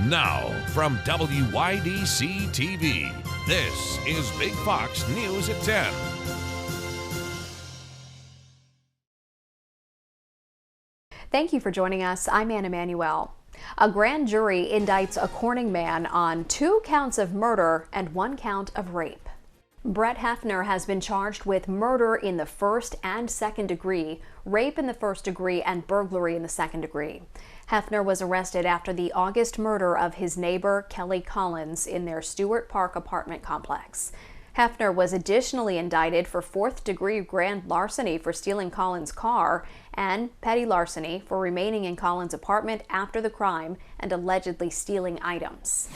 Now, from WYDC TV, this is Big Fox News at 10. Thank you for joining us. I'm Anna Manuel. A grand jury indicts a Corning man on 2 counts of murder and 1 count of rape. Brett Hefner has been charged with murder in the first and second degree, rape in the first degree, and burglary in the second degree. Hefner was arrested after the August murder of his neighbor, Kelly Collins, in their Stewart Park apartment complex. Hefner was additionally indicted for 4th-degree grand larceny for stealing Collins' car and petty larceny for remaining in Collins' apartment after the crime and allegedly stealing items.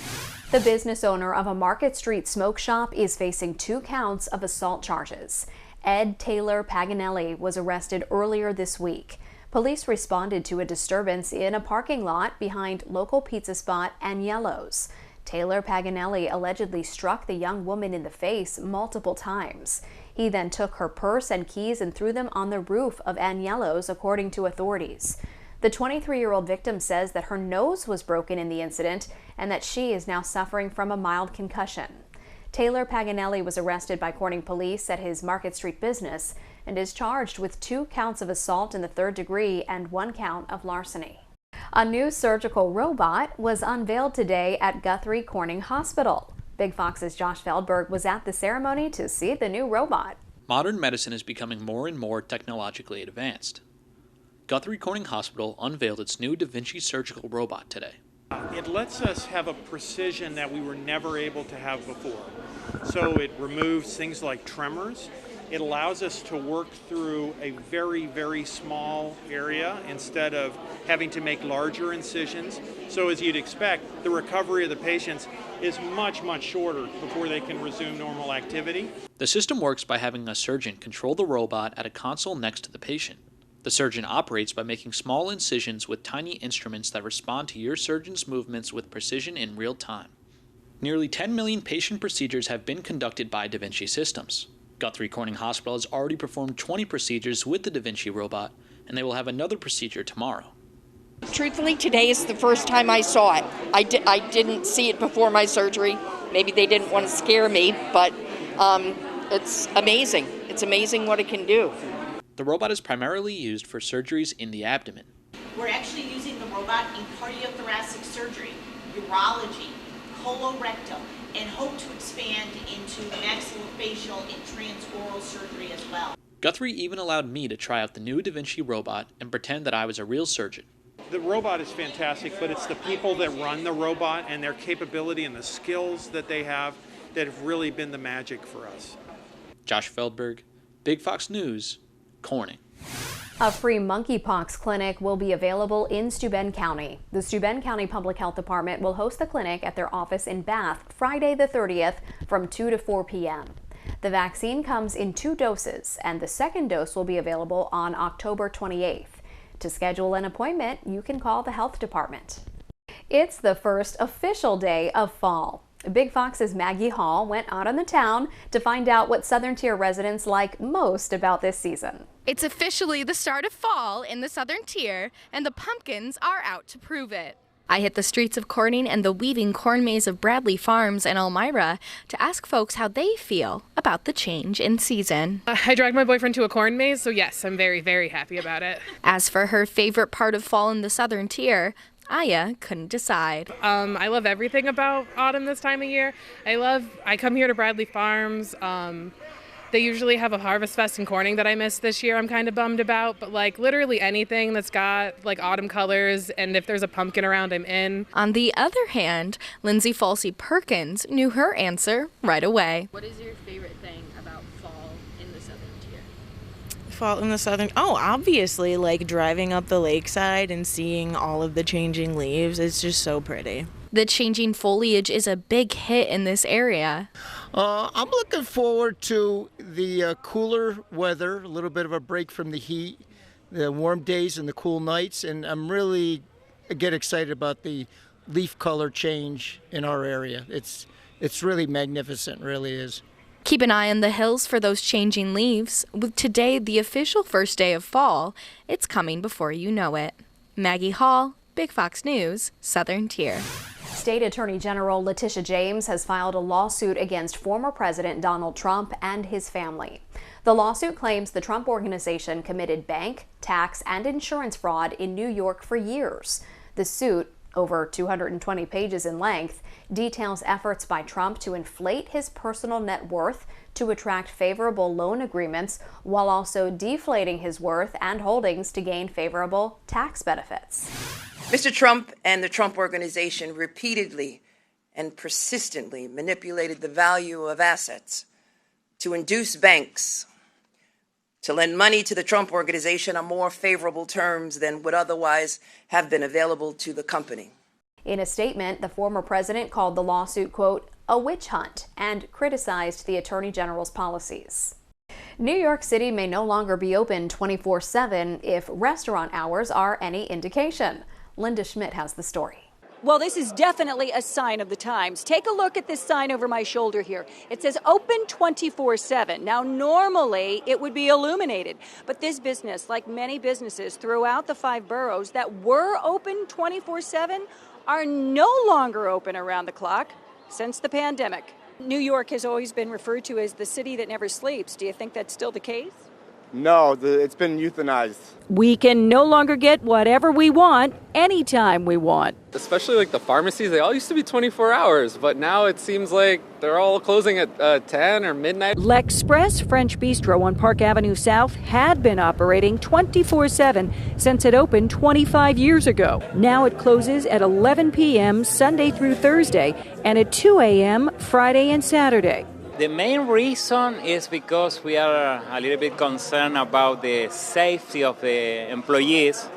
The business owner of a Market Street smoke shop is facing 2 counts of assault charges. Ed Taylor Paganelli was arrested earlier this week. Police responded to a disturbance in a parking lot behind local pizza spot Agnello's. Taylor Paganelli allegedly struck the young woman in the face multiple times. He then took her purse and keys and threw them on the roof of Agnello's, according to authorities. The 23-year-old victim says that her nose was broken in the incident and that she is now suffering from a mild concussion. Taylor Paganelli was arrested by Corning police at his Market Street business and is charged with 2 counts of assault in the 3rd degree and 1 count of larceny. A new surgical robot was unveiled today at Guthrie Corning Hospital. Big Fox's Josh Feldberg was at the ceremony to see the new robot. Modern medicine is becoming more and more technologically advanced. Guthrie Corning Hospital unveiled its new Da Vinci surgical robot today. It lets us have a precision that we were never able to have before. So it removes things like tremors. It allows us to work through a very, very small area instead of having to make larger incisions. So as you'd expect, the recovery of the patients is much, much shorter before they can resume normal activity. The system works by having a surgeon control the robot at a console next to the patient. The surgeon operates by making small incisions with tiny instruments that respond to your surgeon's movements with precision in real time. Nearly 10 million patient procedures have been conducted by Da Vinci systems. Guthrie Corning Hospital has already performed 20 procedures with the Da Vinci robot, and they will have another procedure tomorrow. Truthfully, today is the first time I saw it. I didn't see it before my surgery. Maybe they didn't want to scare me, but it's amazing. It's amazing what it can do. The robot is primarily used for surgeries in the abdomen. We're actually using the robot in cardiothoracic surgery, urology, colorectal, and hope to expand into maxillofacial and transoral surgery as well. Guthrie even allowed me to try out the new Da Vinci robot and pretend that I was a real surgeon. The robot is fantastic, but it's the people that run the robot and their capability and the skills that they have that have really been the magic for us. Josh Feldberg, Big Fox News, Corning. A free monkeypox clinic will be available in Steuben County. The Steuben County Public Health Department will host the clinic at their office in Bath Friday the 30th from 2 to 4 p.m. The vaccine comes in 2 doses, and the second dose will be available on October 28th. To schedule an appointment, you can call the health department. It's the first official day of fall. Big Fox's Maggie Hall went out on the town to find out what Southern Tier residents like most about this season. It's officially the start of fall in the Southern Tier, and the pumpkins are out to prove it. I hit the streets of Corning and the weaving corn maze of Bradley Farms and Elmira to ask folks how they feel about the change in season. I dragged my boyfriend to a corn maze, so yes, I'm very, very happy about it. As for her favorite part of fall in the Southern Tier, Aya couldn't decide. I love everything about autumn this time of year. I come here to Bradley Farms. They usually have a Harvest Fest in Corning that I missed this year. I'm kind of bummed about, but like literally anything that's got like autumn colors, and if there's a pumpkin around, I'm in. On the other hand, Lindsay Falsey Perkins knew her answer right away. What is your favorite thing about fall in the Southern Tier? Fall in the Southern, obviously like driving up the lakeside and seeing all of the changing leaves. It's just so pretty. The changing foliage is a big hit in this area. I'm looking forward to the cooler weather, a little bit of a break from the heat, the warm days and the cool nights, and I'm really get excited about the leaf color change in our area. It's really magnificent, really is. Keep an eye on the hills for those changing leaves. With today the official first day of fall, it's coming before you know it. Maggie Hall, Big Fox News, Southern Tier. State Attorney General Letitia James has filed a lawsuit against former President Donald Trump and his family. The lawsuit claims the Trump Organization committed bank, tax, and insurance fraud in New York for years. The suit, over 220 pages in length, details efforts by Trump to inflate his personal net worth to attract favorable loan agreements while also deflating his worth and holdings to gain favorable tax benefits. Mr. Trump and the Trump Organization repeatedly and persistently manipulated the value of assets to induce banks to lend money to the Trump Organization on more favorable terms than would otherwise have been available to the company. In a statement, the former president called the lawsuit, quote, a witch hunt, and criticized the Attorney General's policies. New York City may no longer be open 24/7 if restaurant hours are any indication. Linda Schmidt has the story. Well, this is definitely a sign of the times. Take a look at this sign over my shoulder here. It says open 24/7. Now, normally it would be illuminated, but this business, like many businesses throughout the 5 boroughs that were open 24/7, are no longer open around the clock since the pandemic. New York has always been referred to as the city that never sleeps. Do you think that's still the case? No, it's been euthanized. We can no longer get whatever we want anytime we want. Especially like the pharmacies, they all used to be 24 hours, but now it seems like they're all closing at 10 or midnight. L'Express French Bistro on Park Avenue South had been operating 24/7 since it opened 25 years ago. Now it closes at 11 p.m. Sunday through Thursday and at 2 a.m. Friday and Saturday. The main reason is because we are a little bit concerned about the safety of the employees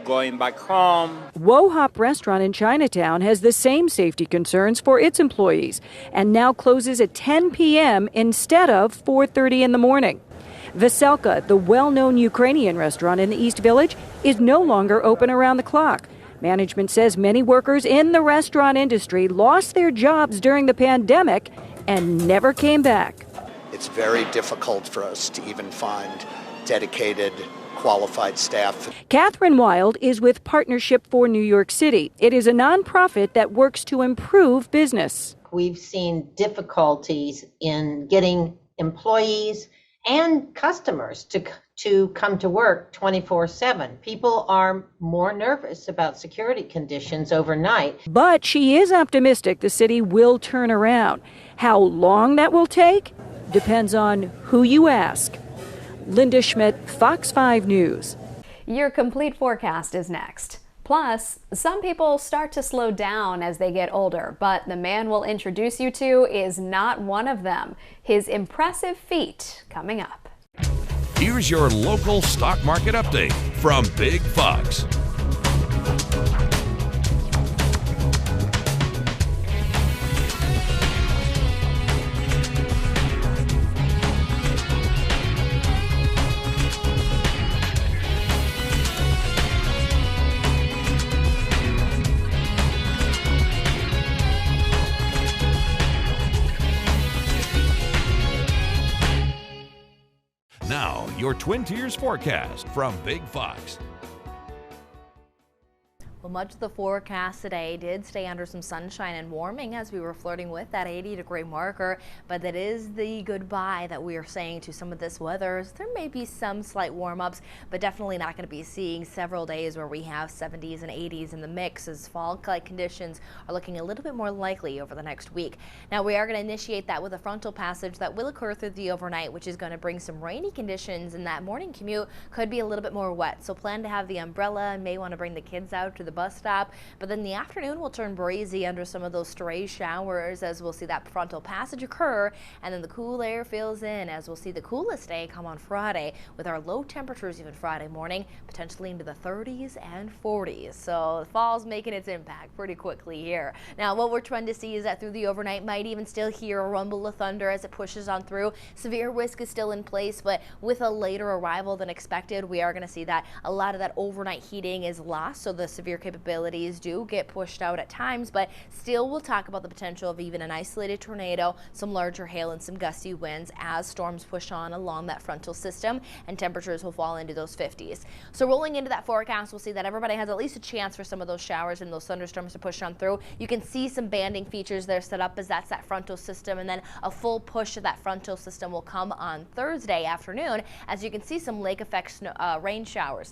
going back home. Wo Hop Restaurant in Chinatown has the same safety concerns for its employees and now closes at 10 p.m. instead of 4:30 in the morning. Veselka, the well-known Ukrainian restaurant in the East Village, is no longer open around the clock. Management says many workers in the restaurant industry lost their jobs during the pandemic and never came back. It's very difficult for us to even find dedicated, qualified staff. Catherine Wild is with Partnership for New York City. It is a nonprofit that works to improve business. We've seen difficulties in getting employees and customers to come to work 24/7. People are more nervous about security conditions overnight. But she is optimistic the city will turn around. How long that will take depends on who you ask. Linda Schmidt, Fox 5 News. Your complete forecast is next. Plus, some people start to slow down as they get older, but the man we'll introduce you to is not one of them. His impressive feat coming up. Here's your local stock market update from Big Fox. Now, your Twin Tiers forecast from Big Fox. Well, much of the forecast today did stay under some sunshine and warming as we were flirting with that 80-degree marker, but that is the goodbye that we are saying to some of this weather. There may be some slight warm-ups, but definitely not going to be seeing several days where we have 70s and 80s in the mix, as fall-like conditions are looking a little bit more likely over the next week. Now, we are going to initiate that with a frontal passage that will occur through the overnight, which is going to bring some rainy conditions, and that morning commute could be a little bit more wet. So plan to have the umbrella and may want to bring the kids out to the bus stop, but then the afternoon will turn breezy under some of those stray showers as we'll see that frontal passage occur, and then the cool air fills in as we'll see the coolest day come on Friday with our low temperatures even Friday morning, potentially into the 30s and 40s. So fall's making its impact pretty quickly here. Now, what we're trying to see is that through the overnight might even still hear a rumble of thunder as it pushes on through. Severe risk is still in place, but with a later arrival than expected, we are going to see that a lot of that overnight heating is lost, so the severe capabilities do get pushed out at times, but still we'll talk about the potential of even an isolated tornado, some larger hail and some gusty winds as storms push on along that frontal system, and temperatures will fall into those 50s. So rolling into that forecast, we'll see that everybody has at least a chance for some of those showers and those thunderstorms to push on through. You can see some banding features there set up as that's that frontal system, and then a full push of that frontal system will come on Thursday afternoon, as you can see some lake effect rain showers,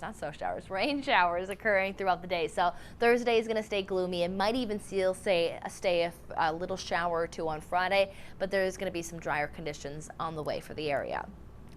rain showers occurring throughout the day. So Thursday is going to stay gloomy. It might even still stay a little shower or two on Friday, but there is going to be some drier conditions on the way for the area.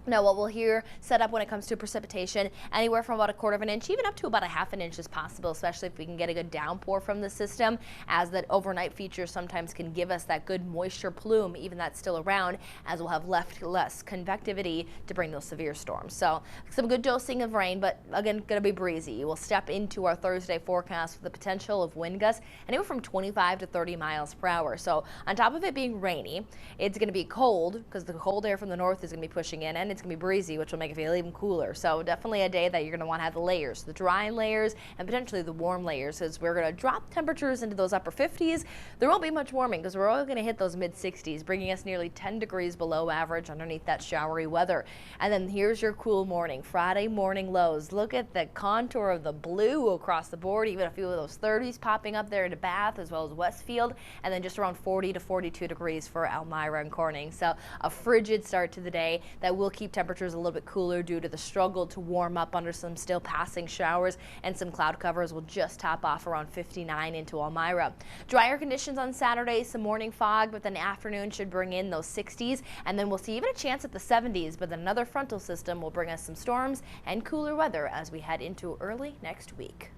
Now, what we'll hear set up when it comes to precipitation, anywhere from about 1/4 of an inch, even up to about 1/2 an inch is possible, especially if we can get a good downpour from the system, as that overnight feature sometimes can give us that good moisture plume, even that's still around, as we'll have less convectivity to bring those severe storms. So some good dosing of rain, but again, going to be breezy. We'll step into our Thursday forecast with the potential of wind gusts anywhere from 25 to 30 miles per hour. So on top of it being rainy, it's going to be cold because the cold air from the north is going to be pushing in, and it's going to be breezy, which will make it feel even cooler. So definitely a day that you're going to want to have the layers, the dry layers and potentially the warm layers, as we're going to drop temperatures into those upper 50s. There won't be much warming because we're all going to hit those mid 60s, bringing us nearly 10 degrees below average underneath that showery weather. And then here's your cool morning, Friday morning lows. Look at the contour of the blue across the board, even a few of those 30s popping up there into Bath as well as Westfield, and then just around 40 to 42 degrees for Elmira and Corning. So a frigid start to the day that will keep temperatures a little bit cooler due to the struggle to warm up under some still passing showers, and some cloud covers will just top off around 59 into Elmira. Drier conditions on Saturday, some morning fog, but then afternoon should bring in those 60s, and then we'll see even a chance at the 70s, but then another frontal system will bring us some storms and cooler weather as we head into early next week.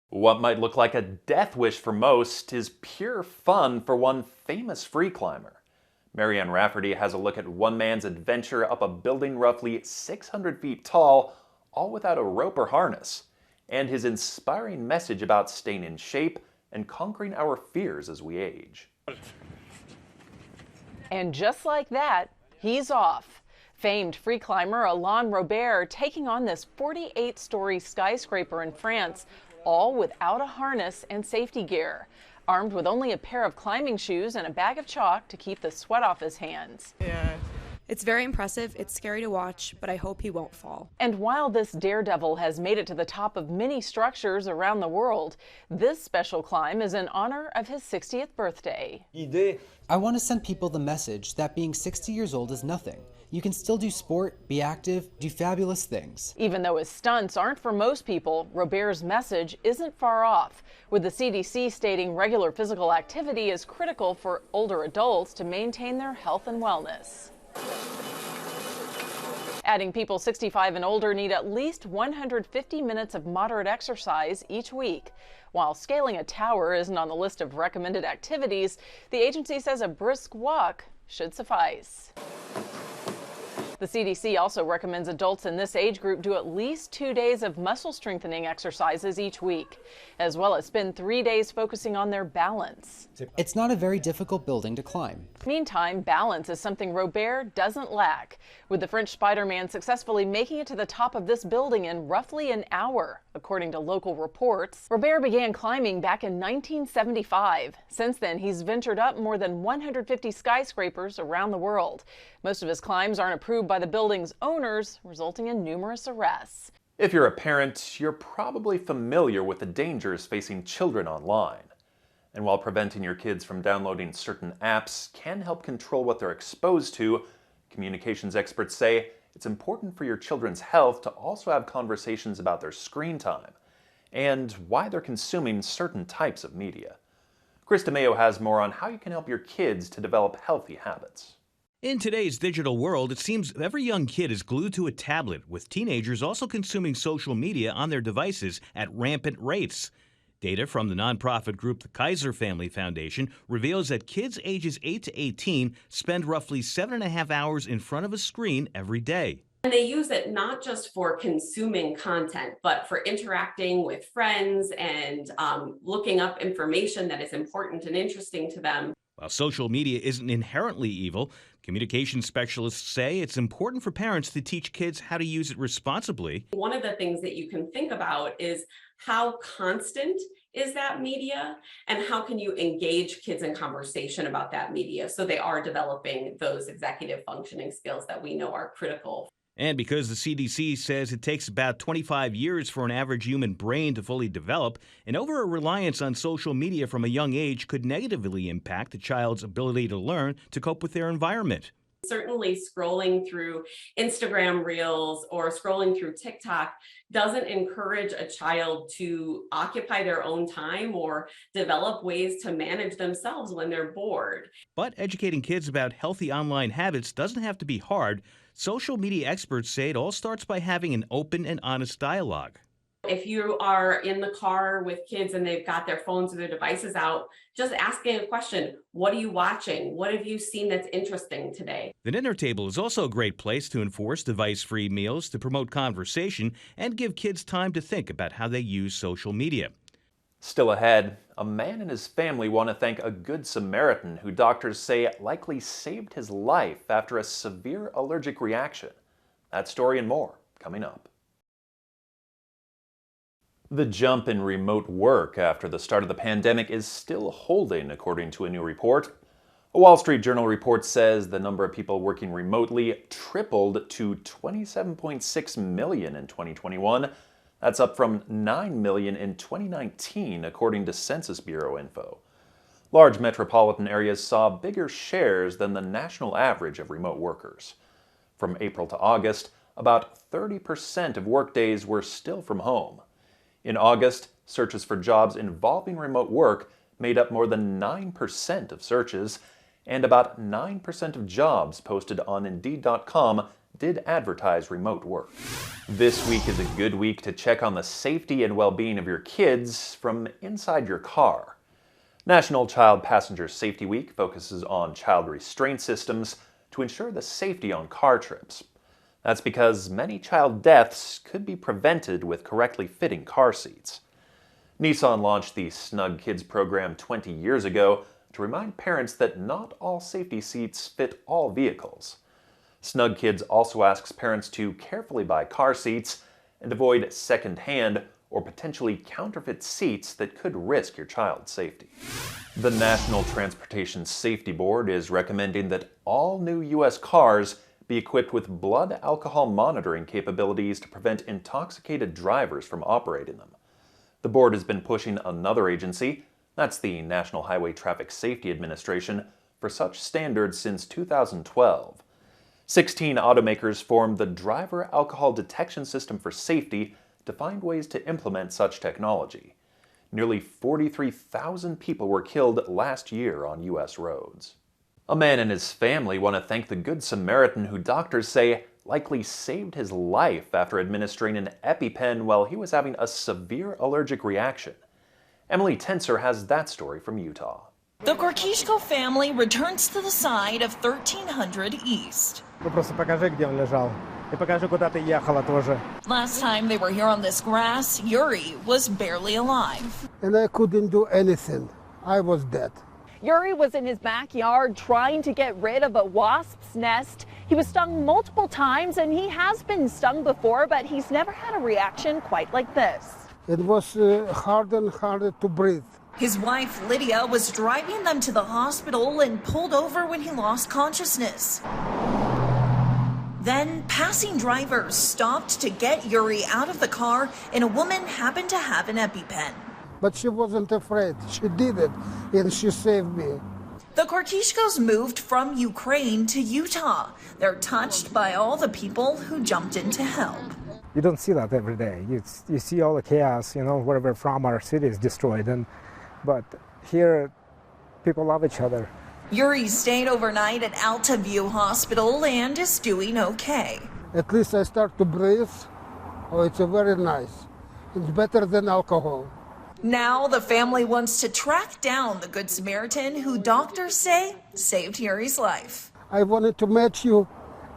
What might look like a death wish for most is pure fun for one famous free climber. Marianne Rafferty has a look at one man's adventure up a building roughly 600 feet tall, all without a rope or harness, and his inspiring message about staying in shape and conquering our fears as we age. And just like that, he's off. Famed free climber Alain Robert taking on this 48-story skyscraper in France, all without a harness and safety gear. Armed with only a pair of climbing shoes and a bag of chalk to keep the sweat off his hands. Yeah. It's very impressive. It's scary to watch, but I hope he won't fall. And while this daredevil has made it to the top of many structures around the world, this special climb is in honor of his 60th birthday. I want to send people the message that being 60 years old is nothing. You can still do sport, be active, do fabulous things. Even though his stunts aren't for most people, Robert's message isn't far off, with the CDC stating regular physical activity is critical for older adults to maintain their health and wellness. Adding people 65 and older need at least 150 minutes of moderate exercise each week. While scaling a tower isn't on the list of recommended activities, the agency says a brisk walk should suffice. The CDC also recommends adults in this age group do at least 2 days of muscle strengthening exercises each week, as well as spend 3 days focusing on their balance. It's not a very difficult building to climb. Meantime, balance is something Robert doesn't lack, with the French Spider-Man successfully making it to the top of this building in roughly an hour, according to local reports. Robert began climbing back in 1975. Since then, he's ventured up more than 150 skyscrapers around the world. Most of his climbs aren't approved by the building's owners, resulting in numerous arrests. If you're a parent, you're probably familiar with the dangers facing children online. And while preventing your kids from downloading certain apps can help control what they're exposed to, communications experts say it's important for your children's health to also have conversations about their screen time and why they're consuming certain types of media. Chris DeMeo has more on how you can help your kids to develop healthy habits. In today's digital world, it seems every young kid is glued to a tablet, with teenagers also consuming social media on their devices at rampant rates. Data from the nonprofit group the Kaiser Family Foundation reveals that kids ages 8 to 18 spend roughly 7.5 hours in front of a screen every day. And they use it not just for consuming content, but for interacting with friends and looking up information that is important and interesting to them. While social media isn't inherently evil, communication specialists say it's important for parents to teach kids how to use it responsibly. One of the things that you can think about is how constant is that media, and how can you engage kids in conversation about that media so they are developing those executive functioning skills that we know are critical. And because the CDC says it takes about 25 years for an average human brain to fully develop, an over-reliance on social media from a young age could negatively impact a child's ability to learn to cope with their environment. Certainly scrolling through Instagram Reels or scrolling through TikTok doesn't encourage a child to occupy their own time or develop ways to manage themselves when they're bored. But educating kids about healthy online habits doesn't have to be hard. Social media experts say it all starts by having an open and honest dialogue. If you are in the car with kids and they've got their phones or their devices out, just asking a question, what are you watching? What have you seen that's interesting today? The dinner table is also a great place to enforce device-free meals, to promote conversation, and give kids time to think about how they use social media. Still ahead, a man and his family want to thank a Good Samaritan who doctors say likely saved his life after a severe allergic reaction. That story and more coming up. The jump in remote work after the start of the pandemic is still holding, according to a new report. A Wall Street Journal report says the number of people working remotely tripled to 27.6 million in 2021. That's up from 9 million in 2019, according to Census Bureau info. Large metropolitan areas saw bigger shares than the national average of remote workers. From April to August, about 30% of workdays were still from home. In August, searches for jobs involving remote work made up more than 9% of searches, and about 9% of jobs posted on Indeed.com did advertise remote work. This week is a good week to check on the safety and well-being of your kids from inside your car. National Child Passenger Safety Week focuses on child restraint systems to ensure the safety on car trips. That's because many child deaths could be prevented with correctly fitting car seats. Nissan launched the Snug Kids program 20 years ago to remind parents that not all safety seats fit all vehicles. Snug Kids also asks parents to carefully buy car seats and avoid second-hand or potentially counterfeit seats that could risk your child's safety. The National Transportation Safety Board is recommending that all new U.S. cars be equipped with blood alcohol monitoring capabilities to prevent intoxicated drivers from operating them. The board has been pushing another agency, that's the National Highway Traffic Safety Administration, for such standards since 2012. 16 automakers formed the Driver Alcohol Detection System for Safety to find ways to implement such technology. Nearly 43,000 people were killed last year on U.S. roads. A man and his family want to thank the Good Samaritan who doctors say likely saved his life after administering an EpiPen while he was having a severe allergic reaction. Emily Tenser has that story from Utah. The Korkishko family returns to the side of 1300 East. Last time they were here on this grass, Yuri was barely alive. And I couldn't do anything. I was dead. Yuri was in his backyard trying to get rid of a wasp's nest. He was stung multiple times, and he has been stung before, but he's never had a reaction quite like this. It was harder and harder to breathe. His wife, Lydia, was driving them to the hospital and pulled over when he lost consciousness. Then, passing drivers stopped to get Yuri out of the car, and a woman happened to have an EpiPen. But she wasn't afraid. She did it, and she saved me. The Korkishkos moved from Ukraine to Utah. They're touched by all the people who jumped in to help. You don't see that every day. You see all the chaos, where we're from, our city is destroyed. But here, people love each other. Yuri stayed overnight at Altaview Hospital and is doing okay. At least I start to breathe. Oh, it's very nice. It's better than alcohol. Now the family wants to track down the Good Samaritan who doctors say saved Yuri's life. I wanted to meet you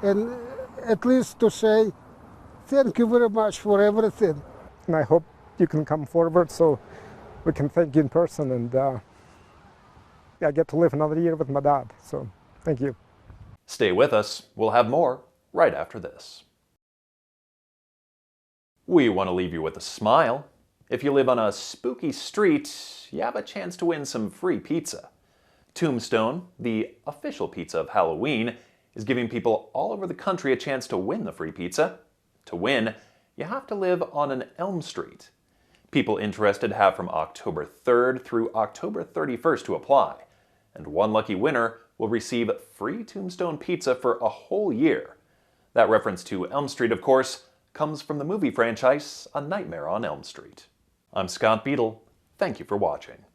and at least to say thank you very much for everything. And I hope you can come forward so we can thank you in person and I get to live another year with my dad. So thank you. Stay with us. We'll have more right after this. We want to leave you with a smile. If you live on a spooky street, you have a chance to win some free pizza. Tombstone, the official pizza of Halloween, is giving people all over the country a chance to win the free pizza. To win, you have to live on an Elm Street. People interested have from October 3rd through October 31st to apply, and one lucky winner will receive free Tombstone pizza for a whole year. That reference to Elm Street, of course, comes from the movie franchise A Nightmare on Elm Street. I'm Scott Beadle. Thank you for watching.